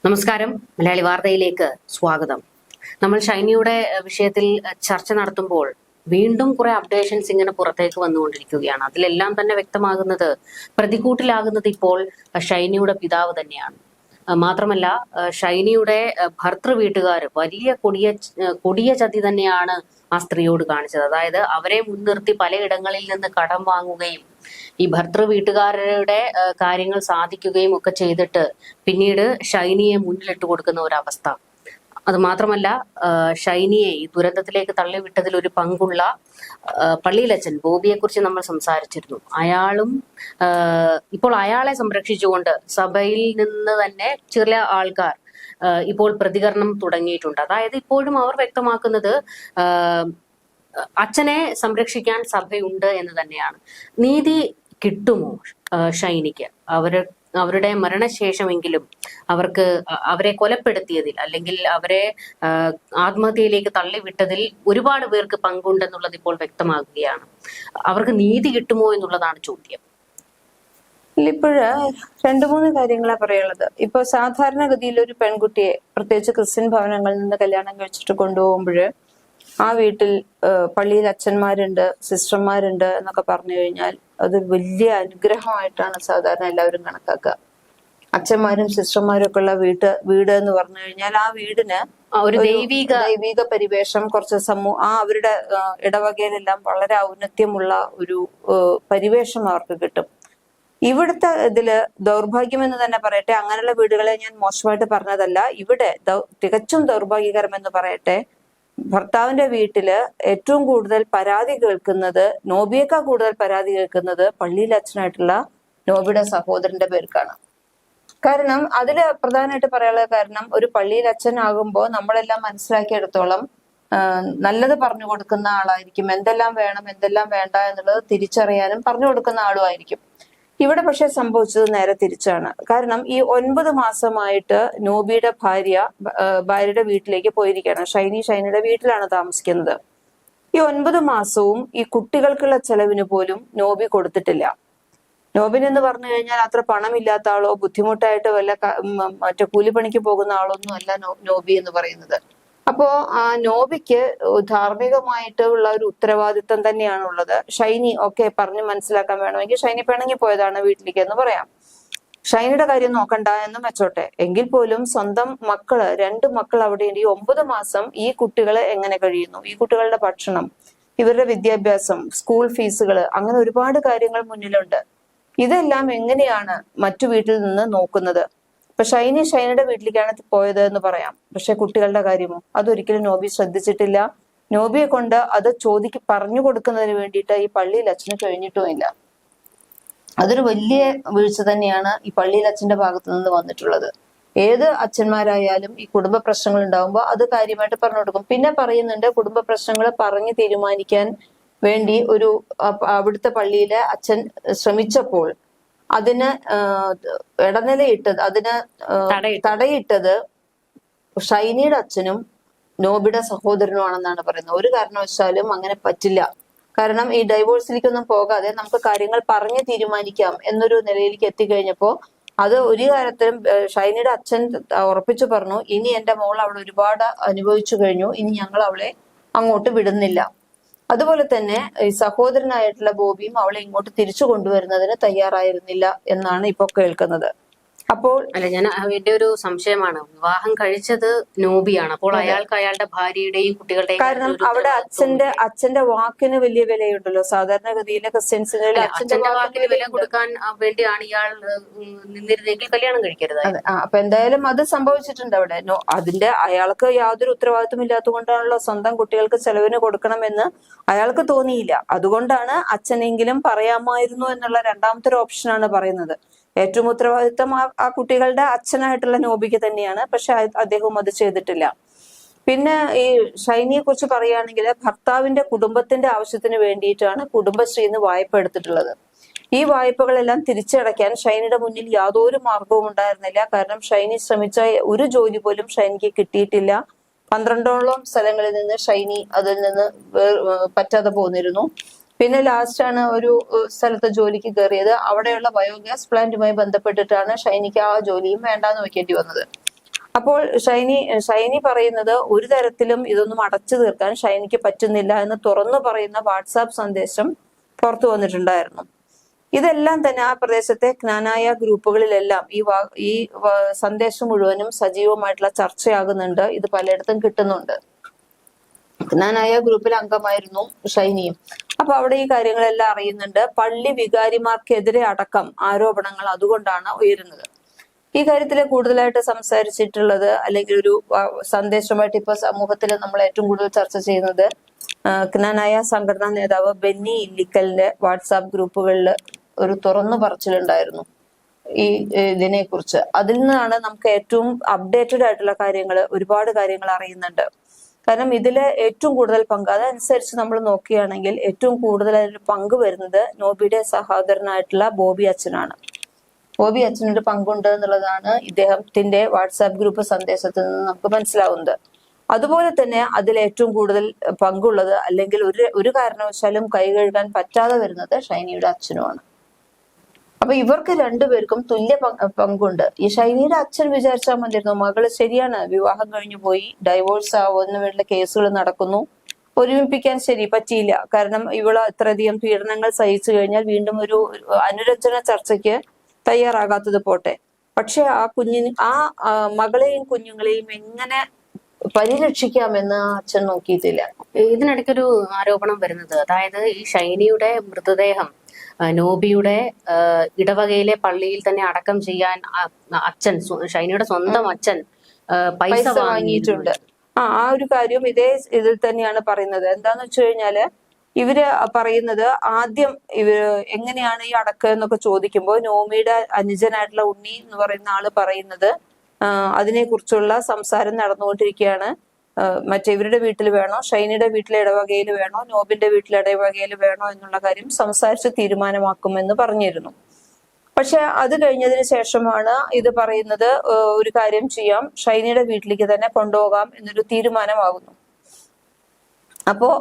നമസ്കാരം. മലയാളി വാർത്തയിലേക്ക് സ്വാഗതം. നമ്മൾ ഷൈനിയുടെ വിഷയത്തിൽ ചർച്ച നടത്തുമ്പോൾ വീണ്ടും കുറെ അപ്ഡേഷൻസ് ഇങ്ങനെ പുറത്തേക്ക് വന്നുകൊണ്ടിരിക്കുകയാണ്. അതിലെല്ലാം തന്നെ വ്യക്തമാകുന്നത് പ്രതികൂട്ടിലാകുന്നത് ഇപ്പോൾ ഷൈനിയുടെ പിതാവ് തന്നെയാണ്. മാത്രമല്ല, ഷൈനിയുടെ ഭർത്തൃ വീട്ടുകാർ വലിയ കൊടിയ ചതി തന്നെയാണ് ആ സ്ത്രീയോട് കാണിച്ചത്. അതായത് അവരെ മുൻനിർത്തി പലയിടങ്ങളിൽ നിന്ന് കടം വാങ്ങുകയും ഈ ഭർത്തൃ വീട്ടുകാരുടെ കാര്യങ്ങൾ സാധിക്കുകയും ഒക്കെ ചെയ്തിട്ട് പിന്നീട് ഷൈനിയെ മുന്നിലിട്ട് കൊടുക്കുന്ന ഒരവസ്ഥ. അത് മാത്രമല്ല, ഷൈനിയെ ഈ ദുരന്തത്തിലേക്ക് തള്ളിവിട്ടതിൽ ഒരു പങ്കുള്ള പള്ളിയിലച്ചൻ ബോബിയെ കുറിച്ച് നമ്മൾ സംസാരിച്ചിരുന്നു. അയാളും ഇപ്പോൾ അയാളെ സംരക്ഷിച്ചുകൊണ്ട് സഭയിൽ നിന്ന് തന്നെ ചില ആൾക്കാർ ഇപ്പോൾ പ്രതികരണം തുടങ്ങിയിട്ടുണ്ട്. അതായത് ഇപ്പോഴും അവർ വ്യക്തമാക്കുന്നത് അച്ഛനെ സംരക്ഷിക്കാൻ സഭയുണ്ട് എന്ന് തന്നെയാണ്. നീതി കിട്ടുമോ ഷൈനിക്ക്? അവരുടെ മരണശേഷമെങ്കിലും അവരെ കൊലപ്പെടുത്തിയതിൽ അല്ലെങ്കിൽ അവരെ ആത്മഹത്യയിലേക്ക് തള്ളിവിട്ടതിൽ ഒരുപാട് പേർക്ക് പങ്കുണ്ടെന്നുള്ളത് ഇപ്പോൾ വ്യക്തമാകുകയാണ്. അവർക്ക് നീതി കിട്ടുമോ എന്നുള്ളതാണ് ചോദ്യം. ഇപ്പോഴ് രണ്ടു മൂന്ന് കാര്യങ്ങളാണ് പറയുള്ളത്. ഇപ്പൊ സാധാരണഗതിയിൽ ഒരു പെൺകുട്ടിയെ പ്രത്യേകിച്ച് ക്രിസ്ത്യൻ ഭവനങ്ങളിൽ നിന്ന് കല്യാണം കഴിച്ചിട്ട് കൊണ്ടുപോകുമ്പോൾ ആ വീട്ടിൽ പള്ളിയിൽ അച്ഛന്മാരുണ്ട്, സിസ്റ്റർമാരുണ്ട് എന്നൊക്കെ പറഞ്ഞു കഴിഞ്ഞാൽ അത് വലിയ അനുഗ്രഹമായിട്ടാണ് സാധാരണ എല്ലാവരും കണക്കാക്കുക. അച്ഛന്മാരും സിസ്റ്റർമാരും ഒക്കെ ഉള്ള വീട് എന്ന് പറഞ്ഞു കഴിഞ്ഞാൽ ആ വീടിന് ഒരു ദൈവിക പരിവേഷം, കുറച്ച് അവരുടെ ഇടവകയിലെല്ലാം വളരെ ഔന്നത്യമുള്ള ഒരു പരിവേഷം അവർക്ക് കിട്ടും. ഇവിടുത്തെ ഇതില് ദൗർഭാഗ്യം എന്ന് തന്നെ പറയട്ടെ, അങ്ങനെയുള്ള വീടുകളെ ഞാൻ മോശമായിട്ട് പറഞ്ഞതല്ല. ഇവിടെ തികച്ചും ദൗർഭാഗ്യകരം എന്ന് പറയട്ടെ, ഭർത്താവിന്റെ വീട്ടില് ഏറ്റവും കൂടുതൽ പരാതി കേൾക്കുന്നത്, നോബിയേക്കാൾ കൂടുതൽ പരാതി കേൾക്കുന്നത് പള്ളിയിൽ അച്ഛനായിട്ടുള്ള നോബിയുടെ സഹോദരന്റെ പേർക്കാണ്. കാരണം അതില് പ്രധാനമായിട്ട് പറയാനുള്ള കാരണം, ഒരു പള്ളിയിൽ അച്ഛനാകുമ്പോൾ നമ്മളെല്ലാം മനസ്സിലാക്കിയെടുത്തോളം നല്ലത് പറഞ്ഞു കൊടുക്കുന്ന ആളായിരിക്കും. എന്തെല്ലാം വേണം എന്തെല്ലാം വേണ്ട എന്നുള്ളത് തിരിച്ചറിയാനും പറഞ്ഞു കൊടുക്കുന്ന ആളുമായിരിക്കും. ഇവിടെ പക്ഷെ സംഭവിച്ചത് നേരെ തിരിച്ചാണ്. കാരണം ഈ 9 മാസമായിട്ട് നോബിയുടെ ഭാര്യയുടെ വീട്ടിലേക്ക് പോയിരിക്കുകയാണ്. ഷൈനിയുടെ വീട്ടിലാണ് താമസിക്കുന്നത്. ഈ 9 മാസവും ഈ കുട്ടികൾക്കുള്ള ചെലവിന് പോലും നോബി കൊടുത്തിട്ടില്ല. നോബിൻ എന്ന് പറഞ്ഞു കഴിഞ്ഞാൽ അത്ര പണമില്ലാത്ത ആളോ ബുദ്ധിമുട്ടായിട്ട് മറ്റേ കൂലിപ്പണിക്ക് പോകുന്ന ആളൊന്നും അല്ല നോബി എന്ന് പറയുന്നത്. അപ്പോ ആ നോബിക്ക് ധാർമ്മികമായിട്ട് ഉള്ള ഒരു ഉത്തരവാദിത്വം തന്നെയാണ് ഉള്ളത്. ഷൈനി ഒക്കെ പറഞ്ഞ് മനസ്സിലാക്കാൻ വേണമെങ്കിൽ ഷൈനി പിണങ്ങി പോയതാണ് വീട്ടിലേക്ക് എന്ന് പറയാം. ഷൈനിയുടെ കാര്യം നോക്കണ്ട എന്ന് വെച്ചോട്ടെ. എങ്കിൽ പോലും സ്വന്തം മക്കള് 2 മക്കൾ അവിടെയുണ്ട്. ഈ 9 മാസം ഈ കുട്ടികള് എങ്ങനെ കഴിയുന്നു, ഈ കുട്ടികളുടെ ഭക്ഷണം, ഇവരുടെ വിദ്യാഭ്യാസം, സ്കൂൾ ഫീസുകൾ, അങ്ങനെ ഒരുപാട് കാര്യങ്ങൾ മുന്നിലുണ്ട്. ഇതെല്ലാം എങ്ങനെയാണ് മറ്റു വീട്ടിൽ നിന്ന് നോക്കുന്നത്? ഇപ്പൊ ഷൈനിയുടെ വീട്ടിലേക്കാണ് പോയത് എന്ന് പറയാം. പക്ഷെ കുട്ടികളുടെ കാര്യമോ? അതൊരിക്കലും നോബി ശ്രദ്ധിച്ചിട്ടില്ല. നോബിയെ കൊണ്ട് അത് പറഞ്ഞു കൊടുക്കുന്നതിന് വേണ്ടിയിട്ട് ഈ പള്ളിയിൽ അച്ഛന് കഴിഞ്ഞിട്ടുമില്ല. അതൊരു വലിയ വീഴ്ച തന്നെയാണ് ഈ പള്ളിയിൽ അച്ഛന്റെ ഭാഗത്തു നിന്ന് വന്നിട്ടുള്ളത്. ഏത് അച്ഛന്മാരായാലും ഈ കുടുംബ പ്രശ്നങ്ങൾ ഉണ്ടാകുമ്പോൾ അത് കാര്യമായിട്ട് പറഞ്ഞു കൊടുക്കും. പിന്നെ പറയുന്നുണ്ട്, കുടുംബ പ്രശ്നങ്ങൾ പറഞ്ഞ് തീരുമാനിക്കാൻ വേണ്ടി അവിടുത്തെ പള്ളിയിലെ അച്ഛൻ ശ്രമിച്ചപ്പോൾ അതിന് ഇടനിലയിട്ടത്, അതിന് തടയിട്ടത് ഷൈനിയുടെ അച്ഛനും നോബിയുടെ സഹോദരനുമാണെന്നാണ് പറയുന്നത്. ഒരു കാരണവശാലും അങ്ങനെ പറ്റില്ല. കാരണം ഈ ഡൈവോഴ്സിലേക്കൊന്നും പോകാതെ നമുക്ക് കാര്യങ്ങൾ പറഞ്ഞ് തീരുമാനിക്കാം എന്നൊരു നിലയിലേക്ക് എത്തിക്കഴിഞ്ഞപ്പോ അത് ഒരു കാര്യത്തിലും ഷൈനിയുടെ അച്ഛൻ ഉറപ്പിച്ചു പറഞ്ഞു, ഇനി എന്റെ മോൾ അവൾ ഒരുപാട് അനുഭവിച്ചു കഴിഞ്ഞു, ഇനി ഞങ്ങൾ അവളെ അങ്ങോട്ട് വിടുന്നില്ല. അതുപോലെ തന്നെ ഈ സഹോദരനായിട്ടുള്ള ബോബിയും അവളെ ഇങ്ങോട്ട് തിരിച്ചു കൊണ്ടുവരുന്നതിന് തയ്യാറായിരുന്നില്ല എന്നാണ് ഇപ്പൊ കേൾക്കുന്നത്. അപ്പോൾ ഞാൻ എന്റെ ഒരു സംശയമാണ്, വിവാഹം കഴിച്ചത് നോബിയാണ്. അപ്പോൾ അയാൾക്ക് അയാളുടെ ഭാര്യയുടെയും കുട്ടികളുടെയും, കാരണം അവിടെ അച്ഛന്റെ വാക്കിന് വലിയ വിലയുണ്ടല്ലോ. സാധാരണഗതിയിലെ ക്രിസ്ത്യൻസിന് അച്ഛന്റെ വാക്കിന് വില കൊടുക്കാൻ വേണ്ടിയാണ് ഇയാൾ നിന്നിരുന്നെങ്കിൽ കല്യാണം കഴിക്കരുത്. അപ്പൊ എന്തായാലും അത് സംഭവിച്ചിട്ടുണ്ട് അവിടെ. അതിന്റെ അയാൾക്ക് യാതൊരു ഉത്തരവാദിത്വം ഇല്ലാത്തത് കൊണ്ടാണല്ലോ സ്വന്തം കുട്ടികൾക്ക് ചെലവിന് കൊടുക്കണമെന്ന് അയാൾക്ക് തോന്നിയില്ല. അതുകൊണ്ടാണ് അച്ഛനെങ്കിലും പറയാമായിരുന്നു എന്നുള്ള രണ്ടാമത്തെ ഒരു ഓപ്ഷനാണ് പറയുന്നത്. ഏറ്റവും ഉത്തരവാദിത്വം ആ കുട്ടികളുടെ അച്ഛനായിട്ടുള്ള നോബിക്ക് തന്നെയാണ്. പക്ഷെ അദ്ദേഹവും അത് ചെയ്തിട്ടില്ല. പിന്നെ ഈ ഷൈനിയെ കുറിച്ച് പറയുകയാണെങ്കിൽ, ഭർത്താവിന്റെ കുടുംബത്തിന്റെ ആവശ്യത്തിന് വേണ്ടിയിട്ടാണ് കുടുംബശ്രീന്ന് വായ്പ എടുത്തിട്ടുള്ളത്. ഈ വായ്പകളെല്ലാം തിരിച്ചടയ്ക്കാൻ ഷൈനിയുടെ മുന്നിൽ യാതൊരു മാർഗവും ഉണ്ടായിരുന്നില്ല. കാരണം ഷൈനി ശ്രമിച്ച ഒരു ജോലി പോലും ഷൈനിക്ക് കിട്ടിയിട്ടില്ല. 12ഓളം സ്ഥലങ്ങളിൽ നിന്ന് ഷൈനി അതിൽ നിന്ന് പറ്റാതെ പോന്നിരുന്നു. പിന്നെ ലാസ്റ്റ് ആണ് ഒരു സ്ഥലത്ത് ജോലിക്ക് കയറിയത്. അവിടെയുള്ള ബയോഗ്യാസ് പ്ലാന്റുമായി ബന്ധപ്പെട്ടിട്ടാണ് ഷൈനിക്ക് ആ ജോലിയും വേണ്ടാന്ന് വെക്കേണ്ടി വന്നത്. അപ്പോൾ ഷൈനി പറയുന്നത് ഒരു തരത്തിലും ഇതൊന്നും അടച്ചു തീർക്കാൻ ഷൈനിക്ക് പറ്റുന്നില്ല എന്ന് തുറന്നു പറയുന്ന വാട്സാപ്പ് സന്ദേശം പുറത്തു വന്നിട്ടുണ്ടായിരുന്നു. ഇതെല്ലാം തന്നെ ആ പ്രദേശത്തെ ജ്ഞാനായ ഗ്രൂപ്പുകളിലെല്ലാം ഈ സന്ദേശം മുഴുവനും സജീവമായിട്ടുള്ള ചർച്ചയാകുന്നുണ്ട്. ഇത് പലയിടത്തും കിട്ടുന്നുണ്ട്. ജ്ഞാനായ ഗ്രൂപ്പിൽ അംഗമായിരുന്നു ഷൈനിയും. അപ്പൊ അവിടെ ഈ കാര്യങ്ങളെല്ലാം അറിയുന്നുണ്ട്. പള്ളി വികാരിമാർക്കെതിരെ അടക്കം ആരോപണങ്ങൾ അതുകൊണ്ടാണ് ഉയരുന്നത്. ഈ കാര്യത്തിൽ കൂടുതലായിട്ട് സംസാരിച്ചിട്ടുള്ളത് അല്ലെങ്കിൽ ഒരു സന്ദേശമായിട്ട് ഇപ്പൊ സമൂഹത്തിൽ നമ്മൾ ഏറ്റവും കൂടുതൽ ചർച്ച ചെയ്യുന്നത് ജ്ഞാനായ സംഘടനാ നേതാവ് ബെന്നി ഇല്ലിക്കലിന്റെ വാട്സാപ്പ് ഗ്രൂപ്പുകളിൽ ഒരു തുറന്നു പറച്ചിലുണ്ടായിരുന്നു ഈ ഇതിനെ കുറിച്ച്. അതിൽ നിന്നാണ് നമുക്ക് ഏറ്റവും അപ്ഡേറ്റഡ് ആയിട്ടുള്ള കാര്യങ്ങൾ, ഒരുപാട് കാര്യങ്ങൾ അറിയുന്നുണ്ട്. കാരണം ഇതില് ഏറ്റവും കൂടുതൽ പങ്ക്, അതനുസരിച്ച് നമ്മൾ നോക്കുകയാണെങ്കിൽ ഏറ്റവും കൂടുതൽ അതിൽ പങ്ക് വരുന്നത് നോബിയുടെ സഹോദരനായിട്ടുള്ള ബോബി അച്ഛനാണ്. ബോബി അച്ഛനൊരു പങ്കുണ്ട് എന്നുള്ളതാണ് ഇദ്ദേഹത്തിന്റെ വാട്സാപ്പ് ഗ്രൂപ്പ് സന്ദേശത്തിൽ നിന്ന് നമുക്ക് മനസ്സിലാവുന്നത്. അതുപോലെ തന്നെ അതിൽ ഏറ്റവും കൂടുതൽ പങ്കുള്ളത് അല്ലെങ്കിൽ ഒരു കാരണവശാലും കൈ കഴുകാൻ പറ്റാതെ വരുന്നത് ഷൈനിയുടെ അച്ഛനുമാണ്. അപ്പൊ ഇവർക്ക് രണ്ടുപേർക്കും തുല്യ പങ്കുണ്ട്. ഈ ഷൈനിയുടെ അച്ഛൻ വിചാരിച്ചാൽ മതിയായിരുന്നു, മകള് ശരിയാണ്, വിവാഹം കഴിഞ്ഞു പോയി, ഡൈവോഴ്സ് ആവുന്ന വേണ്ട കേസുകൾ നടക്കുന്നു, ഒരുമിപ്പിക്കാൻ ശരി പറ്റിയില്ല. കാരണം ഇവള് ഇത്രയധികം പീഡനങ്ങൾ സഹിച്ചു കഴിഞ്ഞാൽ വീണ്ടും ഒരു അനുരഞ്ജന ചർച്ചയ്ക്ക് തയ്യാറാകാത്തത് പോട്ടെ. പക്ഷെ ആ മകളെയും കുഞ്ഞുങ്ങളെയും എങ്ങനെ പരിരക്ഷിക്കാമെന്ന് അച്ഛൻ നോക്കിയിട്ടില്ല. ഇതിനിടയ്ക്കൊരു ആരോപണം വരുന്നത്, അതായത് ഈ ഷൈനിയുടെ മൃതദേഹം നോബിയുടെ ഇടവകയിലെ പള്ളിയിൽ തന്നെ അടക്കം ചെയ്യാൻ അച്ഛൻ, ഷൈനിയുടെ സ്വന്തം അച്ഛൻ പൈസ വാങ്ങിയിട്ടുണ്ട്. ആ ഒരു കാര്യം ഇതേ ഇതിൽ തന്നെയാണ് പറയുന്നത്. എന്താന്ന് വെച്ച് കഴിഞ്ഞാല് ഇവര് പറയുന്നത്, ആദ്യം ഇവര് എങ്ങനെയാണ് ഈ അടക്കം എന്നൊക്കെ ചോദിക്കുമ്പോൾ നോമിയുടെ അനുജനായിട്ടുള്ള ഉണ്ണി എന്ന് പറയുന്ന ആള് പറയുന്നത് അതിനെക്കുറിച്ചുള്ള സംസാരം നടന്നുകൊണ്ടിരിക്കുകയാണ്. ഇവരുടെ വീട്ടിൽ വേണോ, ഷൈനിയുടെ വീട്ടിലെ ഇടവകയിൽ വേണോ, നോബിന്റെ വീട്ടിലെ ഇടവകയിൽ വേണോ എന്നുള്ള കാര്യം സംസാരിച്ച് തീരുമാനമാക്കുമെന്ന് പറഞ്ഞിരുന്നു. പക്ഷെ അത് കഴിഞ്ഞതിന് ശേഷമാണ് ഇത് പറയുന്നത്, ഒരു കാര്യം ചെയ്യാം, ഷൈനിയുടെ വീട്ടിലേക്ക് തന്നെ കൊണ്ടുപോകാം എന്നൊരു തീരുമാനമാകുന്നു. അപ്പോ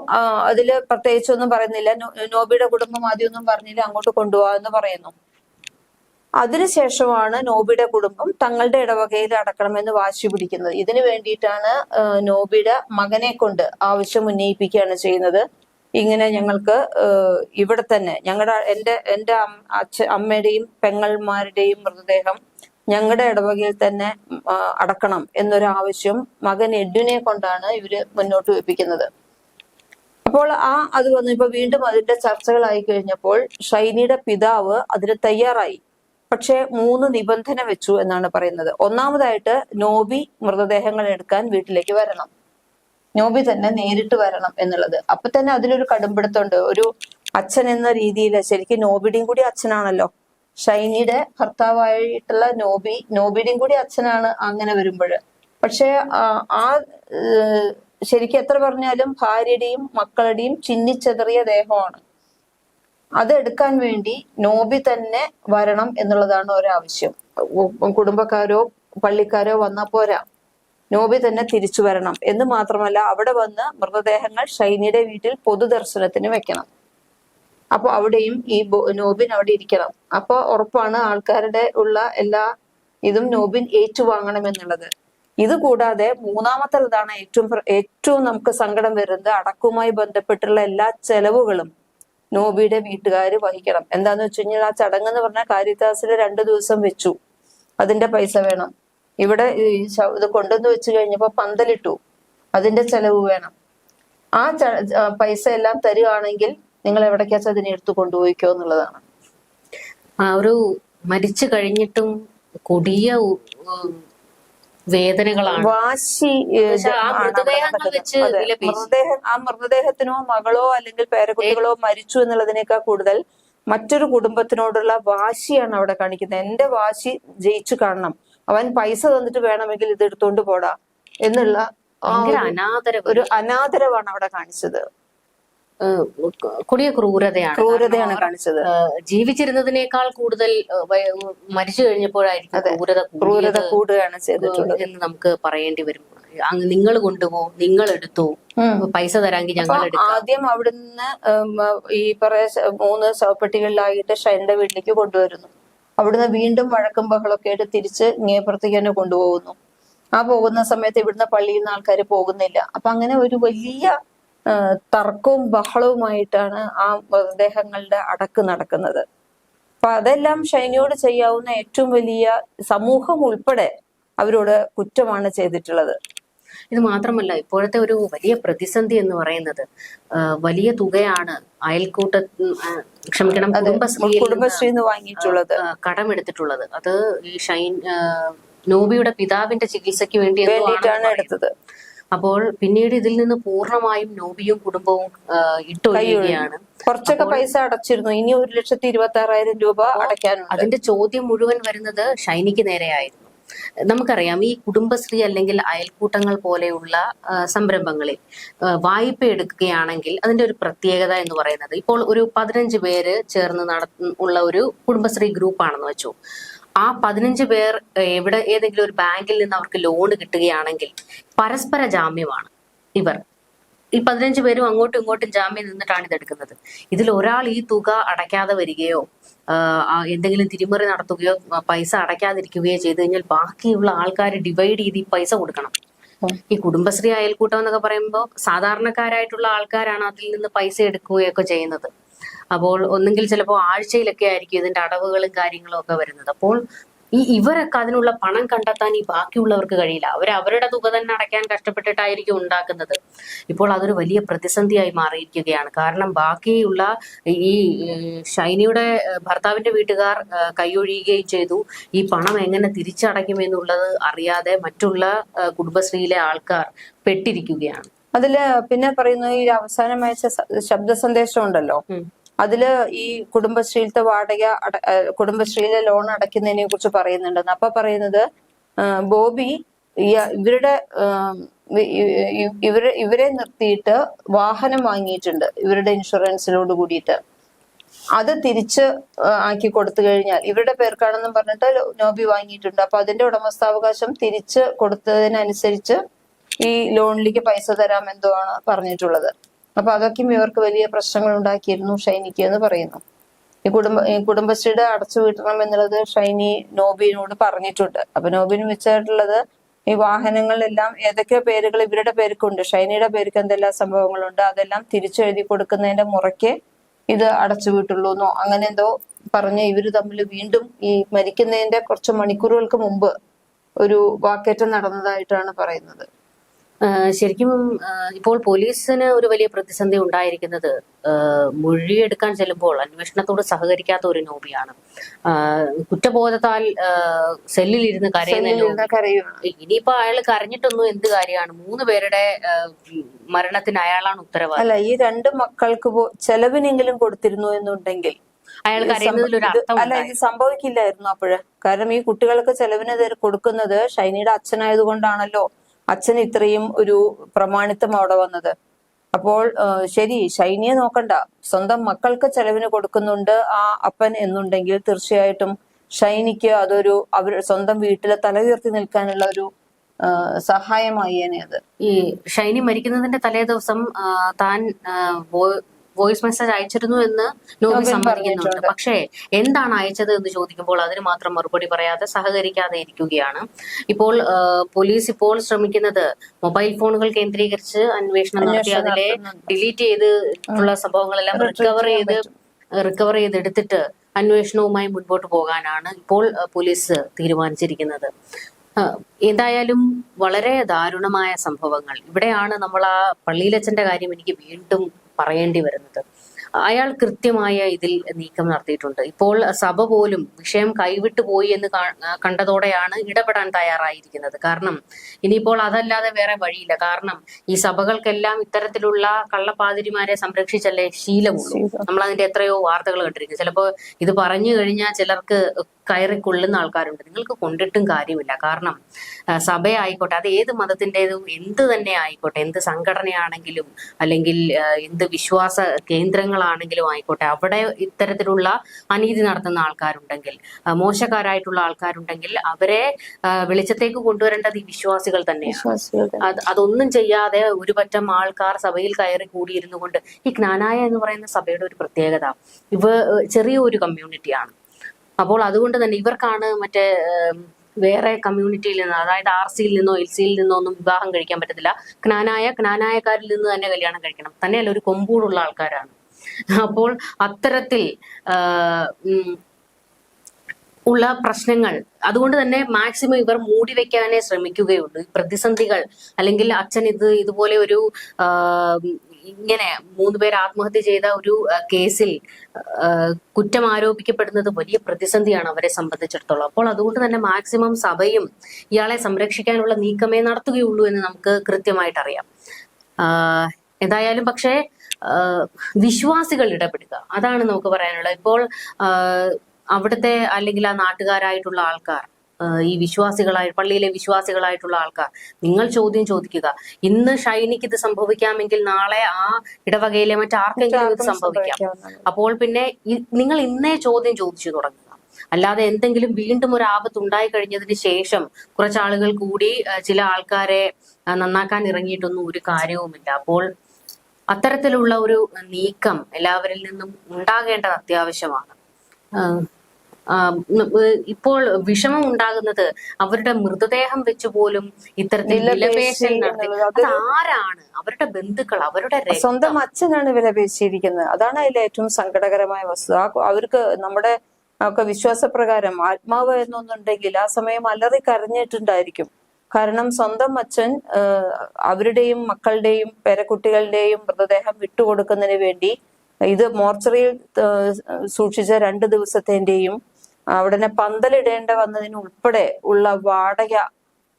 അതില് പ്രത്യേകിച്ചൊന്നും പറയുന്നില്ല. നോബിയുടെ കുടുംബം ആദ്യമൊന്നും പറഞ്ഞില്ല, അങ്ങോട്ട് കൊണ്ടുപോകാമെന്ന് പറയുന്നു. അതിനുശേഷമാണ് നോബിയുടെ കുടുംബം തങ്ങളുടെ ഇടവകയിൽ അടക്കണമെന്ന് വാശി പിടിക്കുന്നത്. ഇതിനു വേണ്ടിയിട്ടാണ് നോബിയുടെ മകനെ കൊണ്ട് ആവശ്യം ഉന്നയിപ്പിക്കുകയാണ് ചെയ്യുന്നത്. ഇങ്ങനെ ഞങ്ങൾക്ക് ഇവിടെ തന്നെ എന്റെ അമ്മയുടെയും പെങ്ങന്മാരുടെയും മൃതദേഹം ഞങ്ങളുടെ ഇടവകയിൽ തന്നെ അടക്കണം എന്നൊരു ആവശ്യം മകൻ എഡ്വിനെ കൊണ്ടാണ് ഇവര് മുന്നോട്ട് വെപ്പിക്കുന്നത്. അപ്പോൾ അത് വന്നു. ഇപ്പൊ വീണ്ടും അതിന്റെ ചർച്ചകളായി കഴിഞ്ഞപ്പോൾ ഷൈനിയുടെ പിതാവ് അതിന് തയ്യാറായി. പക്ഷെ 3 നിബന്ധന വെച്ചു എന്നാണ് പറയുന്നത്. ഒന്നാമതായിട്ട് നോബി മൃതദേഹങ്ങൾ എടുക്കാൻ വീട്ടിലേക്ക് വരണം, നോബി തന്നെ നേരിട്ട് വരണം എന്നുള്ളത്. അപ്പൊ തന്നെ അതിലൊരു കടുംപിടുത്തമുണ്ട്. ഒരു അച്ഛൻ എന്ന രീതിയിൽ ശരിക്കും നോബിയുടെയും കൂടി അച്ഛനാണല്ലോ ഷൈനിയുടെ ഭർത്താവായിട്ടുള്ള നോബിയുടെയും കൂടി അച്ഛനാണ് അങ്ങനെ വരുമ്പോൾ. പക്ഷെ ശരിക്കും എത്ര പറഞ്ഞാലും ഭാര്യയുടെയും മക്കളുടെയും ചിന്നിച്ചെതറിയ ദേഹമാണ്. അതെടുക്കാൻ വേണ്ടി നോബി തന്നെ വരണം എന്നുള്ളതാണ് ഒരാവശ്യം. കുടുംബക്കാരോ പള്ളിക്കാരോ വന്നാൽ പോരാ, നോബി തന്നെ തിരിച്ചു വരണം എന്ന് മാത്രമല്ല അവിടെ വന്ന് മൃതദേഹങ്ങൾ ഷൈനിയുടെ വീട്ടിൽ പൊതുദർശനത്തിന് വെക്കണം. അപ്പൊ അവിടെയും ഈ നോബിൻ അവിടെ ഇരിക്കണം. അപ്പൊ ഉറപ്പാണ് ആൾക്കാരുടെ ഉള്ള എല്ലാ ഇതും നോബിൻ ഏറ്റുവാങ്ങണം എന്നുള്ളത്. ഇത് കൂടാതെ മൂന്നാമത്തേതാണ് ഏറ്റവും നമുക്ക് സങ്കടം വരുന്നത്, അടക്കവുമായി ബന്ധപ്പെട്ടുള്ള എല്ലാ ചെലവുകളും നോബിയുടെ വീട്ടുകാര് വഹിക്കണം. എന്താന്ന് വെച്ച് കഴിഞ്ഞാൽ ആ ചടങ്ങ് എന്ന് പറഞ്ഞാൽ കാരിത്താസിൽ 2 ദിവസം വെച്ചു, അതിന്റെ പൈസ വേണം. ഇവിടെ ഇത് കൊണ്ടുവന്ന് വെച്ച് കഴിഞ്ഞപ്പോ പന്തലിട്ടു, അതിന്റെ ചെലവ് വേണം. ആ പൈസ എല്ലാം തരുവാണെങ്കിൽ നിങ്ങൾ എവിടേക്കാച്ച അതിനെ എടുത്തു കൊണ്ടുപോയിക്കോ എന്നുള്ളതാണ്. ഒരു മരിച്ചു കഴിഞ്ഞിട്ടും കൊടിയ വേദനകളാണ്, വാശി. മൃതദേഹത്തിനോ മകളോ അല്ലെങ്കിൽ പേരക്കുട്ടികളോ മരിച്ചു എന്നുള്ളതിനേക്കാൾ കൂടുതൽ മറ്റൊരു കുടുംബത്തിനോടുള്ള വാശിയാണ് അവിടെ കാണിക്കുന്നത്. എന്റെ വാശി ജയിച്ചു കാണണം, അവൻ പൈസ തന്നിട്ട് വേണമെങ്കിൽ ഇത് എടുത്തോണ്ട് പോടാ എന്നുള്ള ഒരു അനാദരവാണ് അവിടെ കാണിച്ചത്. കൊടിയ ക്രൂരതയാണ് കാണിച്ചത്. ജീവിച്ചിരുന്നതിനേക്കാൾ കൂടുതൽ മരിച്ചു കഴിഞ്ഞപ്പോഴായിരിക്കും ക്രൂരത കൂടുകയാണ് ചെയ്തിട്ടുള്ളത് എന്ന് നമുക്ക് പറയേണ്ടി വരും. നിങ്ങൾ കൊണ്ടുപോകും, നിങ്ങൾ എടുത്തു, പൈസ തരാമെങ്കിൽ ഞങ്ങൾ എടുക്കാം. ആദ്യം അവിടുന്ന് ഈ 3 ശവപ്പെട്ടികളിലായിട്ട് ഷൈനിയുടെ വീട്ടിലേക്ക് കൊണ്ടുവരുന്നു. അവിടുന്ന് വീണ്ടും വഴക്കും ബഹളമൊക്കെ ആയിട്ട് തിരിച്ച് ഇങ്ങേപ്പുറത്തേക്ക് തന്നെ കൊണ്ടുപോകുന്നു. ആ പോകുന്ന സമയത്ത് ഇവിടുന്ന് പള്ളിയിൽ നിന്ന് ആൾക്കാർ പോകുന്നില്ല. അപ്പൊ അങ്ങനെ ഒരു വലിയ തർക്കവും ബഹളവുമായിട്ടാണ് ആ മൃതദേഹങ്ങളുടെ അടക്ക് നടക്കുന്നത്. അപ്പൊ അതെല്ലാം ഷൈനിയോട് ചെയ്യാവുന്ന ഏറ്റവും വലിയ, സമൂഹം ഉൾപ്പെടെ അവരോട് കുറ്റമാണ് ചെയ്തിട്ടുള്ളത്. ഇത് മാത്രമല്ല, ഇപ്പോഴത്തെ ഒരു വലിയ പ്രതിസന്ധി എന്ന് പറയുന്നത് വലിയ തുകയാണ് അയൽക്കൂട്ട ക്ഷമിക്കണം കുടുംബശ്രീന്ന് വാങ്ങിയിട്ടുള്ളത്, കടമെടുത്തിട്ടുള്ളത്. അത് ഈ നോബിയുടെ പിതാവിന്റെ ചികിത്സയ്ക്ക് വേണ്ടിയിട്ടാണ് എടുത്തത്. അപ്പോൾ പിന്നീട് ഇതിൽ നിന്ന് പൂർണ്ണമായും നോബിയും കുടുംബവും ഇട്ടൊഴിയുകയാണ്. കുറച്ചൊക്കെ പൈസ അടച്ചിരുന്നു, ഇനി 1,26,000 രൂപ അടയ്ക്കാനുണ്ട്. അതിന്റെ ചോദ്യം മുഴുവൻ വരുന്നത് ഷൈനിക്ക് നേരെയായിരുന്നു. നമുക്കറിയാം, ഈ കുടുംബശ്രീ അല്ലെങ്കിൽ അയൽക്കൂട്ടങ്ങൾ പോലെയുള്ള സംരംഭങ്ങളിൽ വായ്പ എടുക്കുകയാണെങ്കിൽ അതിന്റെ ഒരു പ്രത്യേകത എന്ന് പറയുന്നത്, ഇപ്പോൾ ഒരു 15 പേര് ചേർന്ന് ഉള്ള ഒരു കുടുംബശ്രീ ഗ്രൂപ്പാണെന്ന് വെച്ചു. ആ 15 പേർ ഏതെങ്കിലും ഒരു ബാങ്കിൽ നിന്ന് അവർക്ക് ലോൺ കിട്ടുകയാണെങ്കിൽ പരസ്പര ജാമ്യമാണ് ഇവർ. ഈ 15 പേരും അങ്ങോട്ടും ഇങ്ങോട്ടും ജാമ്യം നിന്നിട്ടാണ് ഇതെടുക്കുന്നത്. ഇതിൽ ഒരാൾ ഈ തുക അടയ്ക്കാതെ വരികയോ എന്തെങ്കിലും തിരിമറി നടത്തുകയോ പൈസ അടയ്ക്കാതിരിക്കുകയോ ചെയ്തു കഴിഞ്ഞാൽ ബാക്കിയുള്ള ആൾക്കാർ ഡിവൈഡ് ചെയ്ത് ഈ പൈസ കൊടുക്കണം. ഈ കുടുംബശ്രീ അയൽക്കൂട്ടം എന്നൊക്കെ പറയുമ്പോൾ സാധാരണക്കാരായിട്ടുള്ള ആൾക്കാരാണ് അതിൽ നിന്ന് പൈസ എടുക്കുകയൊക്കെ ചെയ്യുന്നത്. അപ്പോൾ ഒന്നുകിൽ ചിലപ്പോൾ ആഴ്ചയിലൊക്കെ ആയിരിക്കും ഇതിന്റെ അടവുകളും കാര്യങ്ങളും ഒക്കെ വരുന്നത്. അപ്പോൾ ഇവരൊക്കെ അതിനുള്ള പണം കണ്ടെത്താൻ ഈ ബാക്കിയുള്ളവർക്ക് കഴിയില്ല. അവരുടെ തുക തന്നെ അടയ്ക്കാൻ കഷ്ടപ്പെട്ടിട്ടായിരിക്കും ഉണ്ടാക്കുന്നത്. ഇപ്പോൾ അതൊരു വലിയ പ്രതിസന്ധിയായി മാറിയിരിക്കുകയാണ്. കാരണം ബാക്കിയുള്ള ഈ ഷൈനിയുടെ ഭർത്താവിന്റെ വീട്ടുകാർ കൈയൊഴിയുകയും ചെയ്തു. ഈ പണം എങ്ങനെ തിരിച്ചടയ്ക്കുമെന്നുള്ളത് അറിയാതെ മറ്റുള്ള കുടുംബശ്രീയിലെ ആൾക്കാർ പെട്ടിരിക്കുകയാണ്. അതില് പിന്നെ പറയുന്ന ഈ അവസാനം അയച്ച ശബ്ദ സന്ദേശം ഉണ്ടല്ലോ, അതില് ഈ കുടുംബശ്രീയിലത്തെ കുടുംബശ്രീയിലെ ലോൺ അടയ്ക്കുന്നതിനെ കുറിച്ച് പറയുന്നുണ്ടെന്ന്. അപ്പൊ പറയുന്നത് ബോബി ഇവരെ നിർത്തിയിട്ട് വാഹനം വാങ്ങിയിട്ടുണ്ട് ഇവരുടെ ഇൻഷുറൻസിനോട് കൂടിയിട്ട്. അത് തിരിച്ച് ആക്കി കൊടുത്തു കഴിഞ്ഞാൽ, ഇവരുടെ പേർക്കാണെന്നും പറഞ്ഞിട്ട് നോബി വാങ്ങിയിട്ടുണ്ട്. അപ്പൊ അതിന്റെ ഉടമസ്ഥാവകാശം തിരിച്ച് കൊടുത്തതിനനുസരിച്ച് ഈ ലോണിലേക്ക് പൈസ തരാം എന്തോ ആണ് പറഞ്ഞിട്ടുള്ളത്. അപ്പൊ അതൊക്കെയും ഇവർക്ക് വലിയ പ്രശ്നങ്ങൾ ഉണ്ടാക്കിയിരുന്നു ഷൈനിക്ക് എന്ന് പറയുന്നു. ഈ കുടുംബശ്രീയുടെ അടച്ചു വീട്ടണം എന്നുള്ളത് ഷൈനി നോബിനോട് പറഞ്ഞിട്ടുണ്ട്. അപ്പൊ നോബിന് വെച്ചിട്ടുള്ളത് ഈ വാഹനങ്ങളെല്ലാം ഏതൊക്കെയോ പേരുകൾ ഇവരുടെ പേർക്കുണ്ട്, ഷൈനിയുടെ പേർക്ക് എന്തെല്ലാം സംഭവങ്ങളുണ്ട്, അതെല്ലാം തിരിച്ചെഴുതി കൊടുക്കുന്നതിന്റെ മുറയ്ക്ക് ഇത് അടച്ചു വീട്ടുള്ളൂ എന്നോ അങ്ങനെ എന്തോ പറഞ്ഞ് ഇവര് തമ്മിൽ വീണ്ടും ഈ മരിക്കുന്നതിന്റെ കുറച്ച് മണിക്കൂറുകൾക്ക് മുമ്പ് ഒരു വാക്കേറ്റം നടന്നതായിട്ടാണ് പറയുന്നത്. ശരിക്കും ഇപ്പോൾ പോലീസിന് ഒരു വലിയ പ്രതിസന്ധി ഉണ്ടായിരിക്കുന്നത് മൊഴിയെടുക്കാൻ ചെല്ലുമ്പോൾ അന്വേഷണത്തോട് സഹകരിക്കാത്ത ഒരു നോബിയാണ്. കുറ്റബോധത്താൽ സെല്ലിലിരുന്ന് കരയുന്ന ഇനിയിപ്പോ അയാൾ കരഞ്ഞിട്ടൊന്നും എന്ത് കാര്യമാണ്? 3 പേരുടെ മരണത്തിന് അയാളാണ് ഉത്തരവാദി. അല്ല, ഈ 2 മക്കൾക്ക് ചെലവിനെങ്കിലും കൊടുത്തിരുന്നു എന്നുണ്ടെങ്കിൽ അയാൾ കരയുന്നതിൽ ഒരു അർത്ഥം അല്ല, ഇത് സംഭവിക്കില്ലായിരുന്നു അപ്പോഴ്. കാരണം ഈ കുട്ടികൾക്ക് ചെലവിന് കൊടുക്കുന്നത് ഷൈനിയുടെ അച്ഛനായതുകൊണ്ടാണല്ലോ അച്ഛൻ ഇത്രയും ഒരു പ്രമാണിത്വം അവിടെ വന്നത്. അപ്പോൾ ശരി, ഷൈനിയെ നോക്കണ്ട, സ്വന്തം മക്കൾക്ക് ചെലവിന് കൊടുക്കുന്നുണ്ട് ആ അപ്പൻ എന്നുണ്ടെങ്കിൽ തീർച്ചയായിട്ടും ഷൈനിക്ക് അതൊരു സ്വന്തം വീട്ടിലെ തല ഉയർത്തി നിൽക്കാനുള്ള ഒരു സഹായമായേനെ അത്. ഈ ഷൈനി മരിക്കുന്നതിന്റെ തലേ ദിവസം താൻ വോയിസ് മെസ്സേജ് അയച്ചിരുന്നു എന്ന് നോബി സമ്മതിക്കുന്നുണ്ട്. പക്ഷേ എന്താണ് അയച്ചത് എന്ന് ചോദിക്കുമ്പോൾ അതിന് മാത്രം മറുപടി പറയാതെ സഹകരിക്കാതെ ഇരിക്കുകയാണ്. ഇപ്പോൾ പോലീസ് ഇപ്പോൾ ശ്രമിക്കുന്നത് മൊബൈൽ ഫോണുകൾ കേന്ദ്രീകരിച്ച് അന്വേഷണം നടത്തി അതിലെ ഡിലീറ്റ് ചെയ്തിട്ടുള്ള സംഭവങ്ങളെല്ലാം റിക്കവർ ചെയ്തെടുത്തിട്ട് അന്വേഷണവുമായി മുൻപോട്ട് പോകാനാണ് ഇപ്പോൾ പോലീസ് തീരുമാനിച്ചിരിക്കുന്നത്. എന്തായാലും വളരെ ദാരുണമായ സംഭവങ്ങൾ. ഇവിടെയാണ് നമ്മൾ ആ പള്ളിയിലച്ചന്റെ കാര്യം എനിക്ക് വീണ്ടും പറയേണ്ടി വരുന്നത്. അയാൾ കൃത്യമായ ഇതിൽ നീക്കം നടത്തിയിട്ടുണ്ട്. ഇപ്പോൾ സഭ പോലും വിഷയം കൈവിട്ടു പോയി എന്ന് കണ്ടതോടെയാണ് ഇടപെടാൻ തയ്യാറായിരിക്കുന്നത്. കാരണം ഇനിയിപ്പോൾ അതല്ലാതെ വേറെ വഴിയില്ല. കാരണം ഈ സഭകൾക്കെല്ലാം ഇത്തരത്തിലുള്ള കള്ളപ്പാതിരിമാരെ സംരക്ഷിച്ചല്ലേ ശീലമുള്ളൂ. നമ്മൾ അതിന്റെ എത്രയോ വാർത്തകൾ കണ്ടിരിക്കും. ചിലപ്പോൾ ഇത് പറഞ്ഞു കഴിഞ്ഞാൽ ചിലർക്ക് കയറിക്കൊള്ളുന്ന ആൾക്കാരുണ്ട്. നിങ്ങൾക്ക് കൊണ്ടിട്ടും കാര്യമില്ല. കാരണം സഭയായിക്കോട്ടെ, അത് ഏത് മതത്തിൻ്റെതും എന്ത് തന്നെ ആയിക്കോട്ടെ, എന്ത് സംഘടനയാണെങ്കിലും അല്ലെങ്കിൽ എന്ത് വിശ്വാസ കേന്ദ്രങ്ങളാണെങ്കിലും ആയിക്കോട്ടെ, അവിടെ ഇത്തരത്തിലുള്ള അനീതി നടത്തുന്ന ആൾക്കാരുണ്ടെങ്കിൽ, മോശക്കാരായിട്ടുള്ള ആൾക്കാരുണ്ടെങ്കിൽ അവരെ വെളിച്ചത്തേക്ക് കൊണ്ടുവരേണ്ടത് ഈ വിശ്വാസികൾ തന്നെയാണ്. അതൊന്നും ചെയ്യാതെ ഒരു പറ്റം ആൾക്കാർ സഭയിൽ കയറി കൂടിയിരുന്നു കൊണ്ട് ഈ ജ്ഞാനായ എന്ന് പറയുന്ന സഭയുടെ ഒരു പ്രത്യേകത, ചെറിയ ഒരു കമ്മ്യൂണിറ്റിയാണ്. അപ്പോൾ അതുകൊണ്ട് തന്നെ ഇവർക്കാണ് മറ്റേ വേറെ കമ്മ്യൂണിറ്റിയിൽ നിന്ന്, അതായത് RC-യിൽ നിന്നോ LC-യിൽ നിന്നോ ഒന്നും വിവാഹം കഴിക്കാൻ പറ്റത്തില്ല. ക്നാനായക്കാരിൽ നിന്ന് തന്നെ കല്യാണം കഴിക്കണം. തന്നെയല്ല, ഒരു കൊമ്പൂടുള്ള ആൾക്കാരാണ്. അപ്പോൾ അത്തരത്തിൽ ഉള്ള പ്രശ്നങ്ങൾ, അതുകൊണ്ട് തന്നെ മാക്സിമം ഇവർ മൂടി വെക്കാനേ ശ്രമിക്കുകയുള്ളൂ. ഈ പ്രതിസന്ധികൾ, അല്ലെങ്കിൽ അച്ഛൻ ഇതുപോലെ ഒരു ഇങ്ങനെ 3 പേർ ആത്മഹത്യ ചെയ്ത ഒരു കേസിൽ കുറ്റം ആരോപിക്കപ്പെടുന്നത് വലിയ പ്രതിസന്ധിയാണ് അവരെ സംബന്ധിച്ചിടത്തോളം. അപ്പോൾ അതുകൊണ്ട് തന്നെ മാക്സിമം സഭയും ഇയാളെ സംരക്ഷിക്കാനുള്ള നീക്കമേ നടത്തുകയുള്ളൂ എന്ന് നമുക്ക് കൃത്യമായിട്ട് അറിയാം. എന്തായാലും പക്ഷേ വിശ്വാസികൾ ഇടപെടുക, അതാണ് നമുക്ക് പറയാനുള്ളത്. ഇപ്പോൾ അവിടുത്തെ അല്ലെങ്കിൽ ആ നാട്ടുകാരായിട്ടുള്ള ആൾക്കാർ, ഈ പള്ളിയിലെ വിശ്വാസികളായിട്ടുള്ള ആൾക്കാർ, നിങ്ങൾ ചോദ്യം ചോദിക്കുക. ഇന്ന് ഷൈനിക്ക് ഇത് സംഭവിക്കാമെങ്കിൽ നാളെ ആ ഇടവകയിലെ മറ്റാർക്കെങ്കിലും ഇത് സംഭവിക്കാം. അപ്പോൾ പിന്നെ നിങ്ങൾ ഇന്നേ ചോദ്യം ചോദിച്ചു തുടങ്ങുക. അല്ലാതെ എന്തെങ്കിലും വീണ്ടും ഒരു ആപത്ത് ഉണ്ടായി കഴിഞ്ഞതിന് ശേഷം കുറച്ചാളുകൾ കൂടി ചില ആൾക്കാരെ നന്നാക്കാൻ ഇറങ്ങിയിട്ടൊന്നും ഒരു കാര്യവുമില്ല. അപ്പോൾ അത്തരത്തിലുള്ള ഒരു നീക്കം എല്ലാവരിൽ നിന്നും ഉണ്ടാകേണ്ടത് അത്യാവശ്യമാണ്. ഇപ്പോൾ വിഷമം ഉണ്ടാകുന്നത് അവരുടെ മൃതദേഹം വെച്ച് പോലും ഇത്തരത്തിൽ വിലപേശൽ നടത്തി. അത് ആരാണ്? അവരുടെ ബന്ധുക്കൾ, അവരുടെ സ്വന്തം അച്ഛനാണ് വിലപേശിയിരിക്കുന്നത്. അതാണ് അതിലെ ഏറ്റവും സങ്കടകരമായ വസ്തുത. അവർക്ക് നമ്മുടെ ഒക്കെ വിശ്വാസപ്രകാരം ആത്മാവ് എന്നൊന്നുണ്ടെങ്കിൽ ആ സമയം അലറി കരഞ്ഞിട്ടുണ്ടായിരിക്കും. കാരണം സ്വന്തം അച്ഛൻ അവരുടെയും മക്കളുടെയും പേരക്കുട്ടികളുടെയും മൃതദേഹം വിട്ടുകൊടുക്കുന്നതിന് വേണ്ടി ഇത് മോർച്ചറിയിൽ സൂക്ഷിച്ച 2 ദിവസത്തേന്റെയും അവിടെ പന്തലിടേണ്ട വന്നതിന് ഉൾപ്പെടെ ഉള്ള വാടക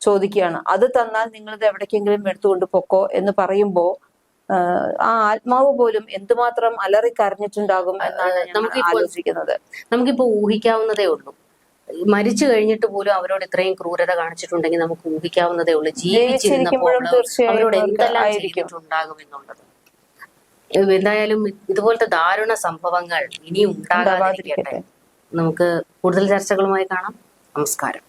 ചോദിക്കുകയാണ്. അത് തന്നാൽ നിങ്ങളിത് എവിടേക്കെങ്കിലും എടുത്തുകൊണ്ട് പൊക്കോ എന്ന് പറയുമ്പോ ആ ആത്മാവ് പോലും എന്തുമാത്രം അലറി കരഞ്ഞിട്ടുണ്ടാകും എന്നാണ് നമുക്ക് ആലോചിക്കുന്നത്. നമുക്കിപ്പോ ഊഹിക്കാവുന്നതേ ഉള്ളൂ. മരിച്ചു കഴിഞ്ഞിട്ട് പോലും അവരോട് ഇത്രയും ക്രൂരത കാണിച്ചിട്ടുണ്ടെങ്കിൽ നമുക്ക് ഊഹിക്കാവുന്നതേ ഉള്ളൂ ജീവിച്ചിരുന്നപ്പോൾ അവരോട് എന്തെല്ലാം ചെയ്തിട്ടുണ്ടാകും എന്നുള്ളത്. എന്തായാലും ഇതുപോലത്തെ ദാരുണ സംഭവങ്ങൾ ഇനിയും ഉണ്ടാകാതിരിക്കട്ടെ. നമുക്ക് കൂടുതൽ ചർച്ചകളുമായി കാണാം. നമസ്കാരം.